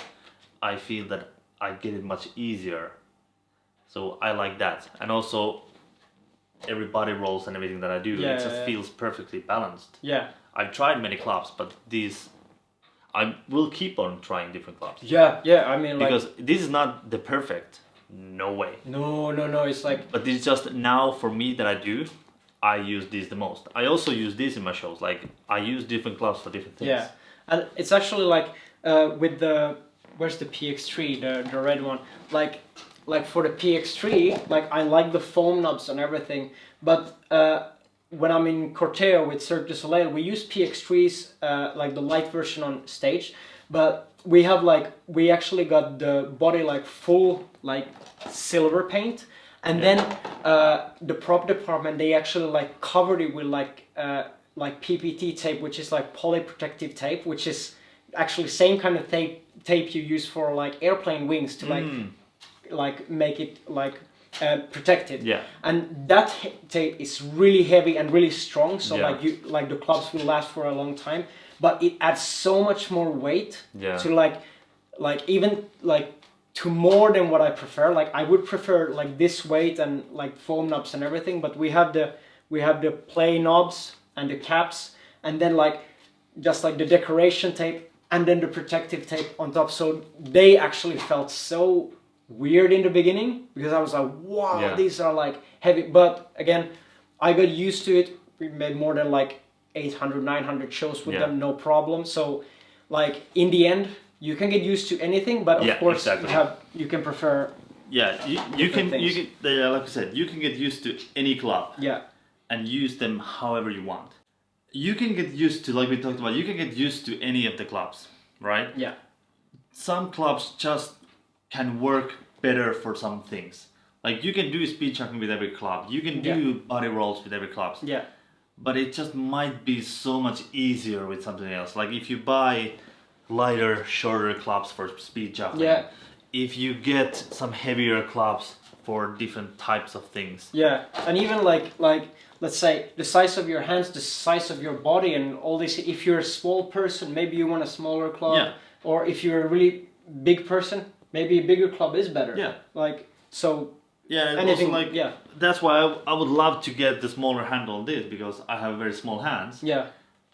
I feel that I get it much easier. So I like that. And also every body rolls and everything that I do, it just feels perfectly balanced. Yeah. I've tried many clubs, but these, I will keep on trying different clubs. Yeah, I mean, like, because this is not the perfect, no way. No, it's like. But this is just now for me that I do. I use these the most. I also use these in my shows. Like I use different clubs for different things. Yeah, and it's actually like with the where's the PX3, the red one. Like for the PX3, like I like the foam knobs and everything. But when I'm in Corteo with Cirque du Soleil, we use PX3s like the light version on stage. But we actually got the body like full like silver paint. And then the prop department, they actually like covered it with like PPT tape, which is like polyprotective tape, which is actually same kind of tape you use for like airplane wings to like make it like protected. Yeah. And that tape is really heavy and really strong, so like the clubs will last for a long time. But it adds so much more weight to like even like. To more than what I prefer. Like I would prefer like this weight and like foam knobs and everything, but we have the play knobs and the caps, and then like just like the decoration tape and then the protective tape on top. So they actually felt so weird in the beginning, because I was like, wow, these are like heavy. But again, I got used to it. We made more than like 800, 900 shows with Yeah. them, no problem. So, like in the end, you can get used to anything, but of Yeah, course exactly. you can prefer. Yeah, you Different can things. like I said, you can get used to any club Yeah, and use them however you want. You can get used to, like we talked about, you can get used to any of the clubs, right? yeah, Some clubs just can work better for some things. Like you can do speed juggling with every club, you can do body rolls with every club, yeah, but it just might be so much easier with something else. Like if you buy lighter, shorter clubs for speed juggling, yeah, if you get some heavier clubs for different types of things. yeah. And even like let's say the size of your hands, the size of your body, and all this. If you're a small person, maybe you want a smaller club. Yeah. Or if you're a really big person, maybe a bigger club is better. Yeah. Like so. Yeah, and Anything, also like yeah. that's why I would love to get the smaller handle on this because I have very small hands. Yeah.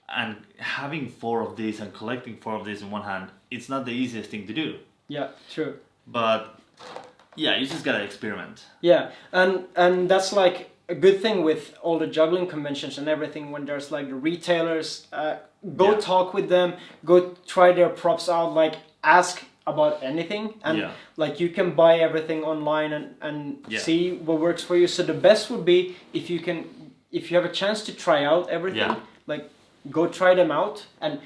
And having 4 of these and collecting 4 of these in one hand, it's not the easiest thing to do. Yeah. True. But yeah, you just gotta experiment. Yeah, and that's like a good thing with all the juggling conventions and everything. When there's like the retailers, go talk with them, go try their props out, like ask about anything, and like you can buy everything online and see what works for you. So the best would be if you have a chance to try out everything, like go try them out. And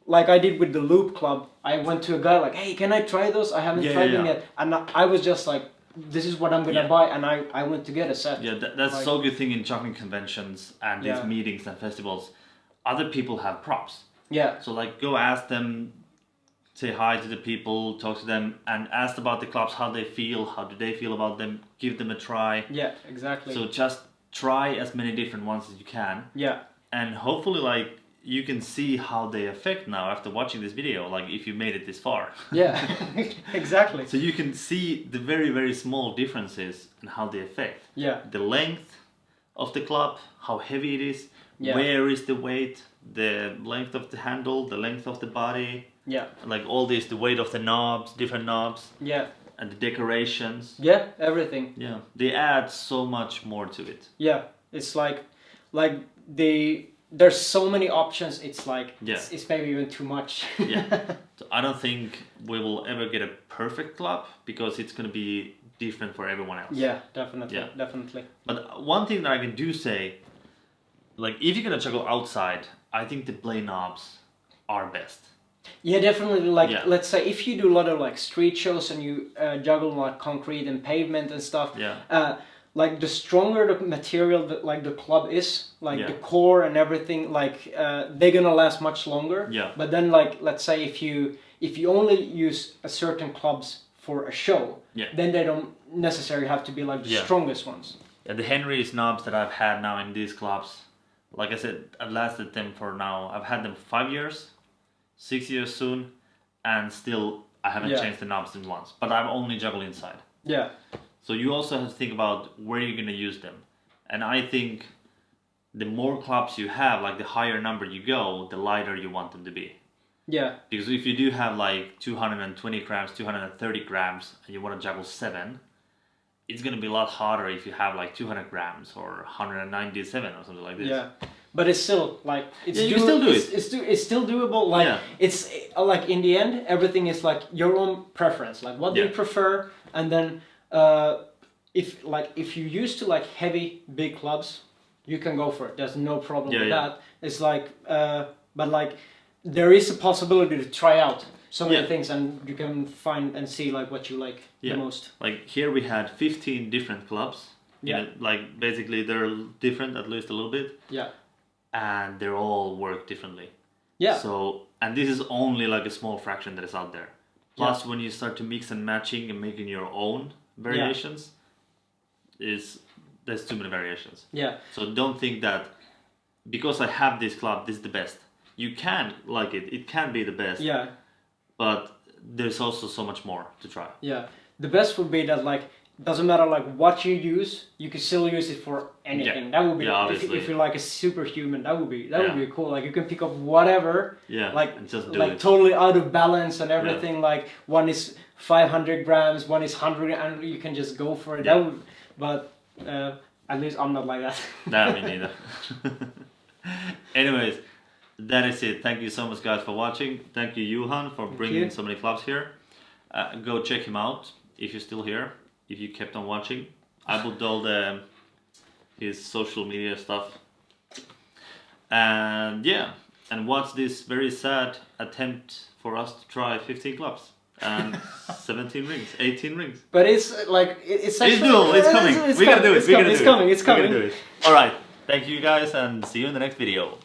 like I did with the loop club, I went to a guy like, hey, can I try those? I haven't tried them yet. And I was just like, this is what I'm gonna buy, and I went to get a set. Yeah, that's like, so good thing in juggling conventions and these meetings and festivals. Other people have props. Yeah. So like go ask them, say hi to the people, talk to them, and ask about the clubs, how they feel, how do they feel about them, give them a try. Yeah, exactly. So just try as many different ones as you can. Yeah. And hopefully like you can see how they affect now after watching this video, like if you made it this far. Yeah, exactly. So you can see the very, very small differences and how they affect. Yeah. The length of the club, how heavy it is, Yeah. where is the weight, the length of the handle, the length of the body. Yeah. Like all this, the weight of the knobs, different knobs. Yeah. And the decorations. Yeah, everything. Yeah. They add so much more to it. Yeah. It's like there's so many options, it's like it's maybe even too much. Yeah. So I don't think we will ever get a perfect club because it's going to be different for everyone else. Yeah, definitely. Yeah. Definitely. But one thing that I can do say, like if you're going to juggle outside, I think the blade knobs are best. Yeah, definitely. Like let's say if you do a lot of like street shows and you juggle like concrete and pavement and stuff. Yeah. Like the stronger the material that like the club is, like the core and everything, like they're gonna last much longer. Yeah. But then like let's say if you only use a certain clubs for a show, then they don't necessarily have to be like the strongest ones. Yeah, the Henry's knobs that I've had now in these clubs, like I said, I've lasted them for now. I've had them 5 years, 6 years soon, and still I haven't changed the knobs in once. But I'm only juggle inside. Yeah. So you also have to think about where you're going to use them. And I think the more clubs you have, like the higher number you go, the lighter you want them to be. Yeah. Because if you do have like 220 grams, 230 grams, and you want to juggle 7, it's going to be a lot harder if you have like 200 grams or 197 or something like this. Yeah. But it's still like it's you can still do it. It's still doable. Like it's like in the end, everything is like your own preference. Like what do you prefer, and then if you used to like heavy big clubs, you can go for it. There's no problem with that. It's like but like there is a possibility to try out so many things, and you can find and see like what you like the most. Like here we had 15 different clubs. Yeah. You know, like basically they're different at least a little bit. Yeah. And they all work differently. Yeah. So, and this is only like a small fraction that is out there. Plus, when you start to mix and matching and making your own variations, there's too many variations. Yeah. So don't think that because I have this club, this is the best. You can like it. It can be the best. Yeah. But there's also so much more to try. Yeah. The best would be that like doesn't matter like what you use, you can still use it for anything. Yeah. That would be if you're like a superhuman, that would be cool. Like you can pick up whatever. Yeah. Like and just do like it. Totally out of balance and everything. Yeah. Like one is 500 grams, one is 100, and you can just go for it. Yeah. That would, but at least I'm not like that. Nah, me neither. Anyways, that is it. Thank you so much, guys, for watching. Thank you, Johan, for bringing so many clubs here. Go check him out if you're still here. If you kept on watching, I will do all his social media stuff. And yeah, and watch this very sad attempt for us to try 15 clubs and 17 rings, 18 rings. But it's like it's actually, doable. It's coming. We're gonna do it. It's coming. All right. Thank you guys, and see you in the next video.